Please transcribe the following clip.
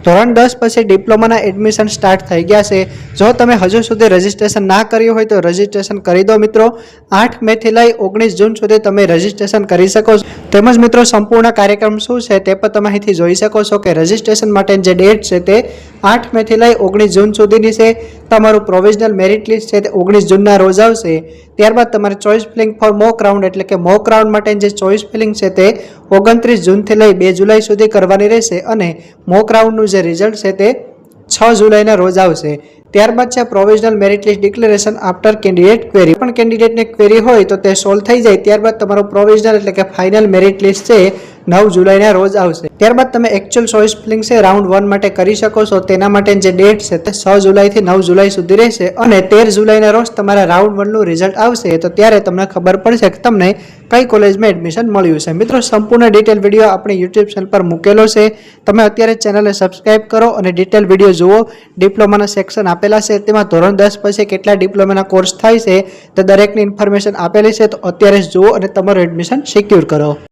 ધોરણ 10 પછી ડિપ્લોમાના admission start થઈ ગયા છે। જો તમે હજુ સુધી રજિસ્ટ્રેશન ના કર્યું હોય તો રજિસ્ટ્રેશન કરી દો મિત્રો। 8 મે થી લઈ 19 જૂન સુધી તમે રજિસ્ટ્રેશન કરી શકો છો। તેમજ મિત્રો સંપૂર્ણ કાર્યક્રમ શું છે તે પણ તમે અહીંથી જોઈ શકો છો કે રજિસ્ટ્રેશન માટેની જે ડેટ છે તે 8 મે થી લઈ 19 જૂન સુધીની છે। તમારું પ્રોવિઝનલ મેરિટ લિસ્ટ છે તે 19 જૂનના રોજ આવશે। ત્યારબાદ તમારે choice filling for mock round એટલે કે મોક રાઉન્ડ માટેની જે ચોઇસ ફિલિંગ છે તે 29 જૂનથી લઈ 2 જુલાઈ સુધી કરવાની રહેશે અને મોક રાઉન્ડનું જે રિઝલ્ટ છે તે 6 જુલાઈના રોજ આવશે। ત્યારબાદ છે provisional merit list declaration after candidate query. પણ કેન્ડિડેટને ક્વેરી હોય તો તે સોલ્વ થઈ જાય ત્યારબાદ તમારું પ્રોવિઝનલ એટલે કે ફાઇનલ મેરિટ લિસ્ટ છે 9 જુલાઈના રોજ આવશે। ત્યારબાદ તમે એકચ્યુઅલ ચોઇસ ફિલિંગ છે રાઉન્ડ 1 માટે કરી શકો છો। તેના માટેની જે ડેટ છે તે 6 જુલાઈથી 9 જુલાઈ સુધી રહેશે અને 13 જુલાઈના રોજ તમારા રાઉન્ડ 1 નું રિઝલ્ટ આવશે તો ત્યારે તમને ખબર પડશે કે તમને કઈ કોલેજમાં એડમિશન મળ્યું છે। મિત્રો સંપૂર્ણ ડિટેલ વિડીયો આપણી યુટ્યુબ ચેનલ પર મૂકેલો છે। તમે અત્યારે ચેનલને સબસ્ક્રાઇબ કરો અને ડિટેલ વિડીયો જુઓ। ડિપ્લોમાના સેક્શન આપેલા છે તેમાં ધોરણ 10 પછી કેટલા ડિપ્લોમાના કોર્સ થાય છે તે દરેકની ઇન્ફોર્મેશન આપેલી છે તો અત્યારે જ જુઓ અને તમારું એડમિશન સિક્યોર કરો।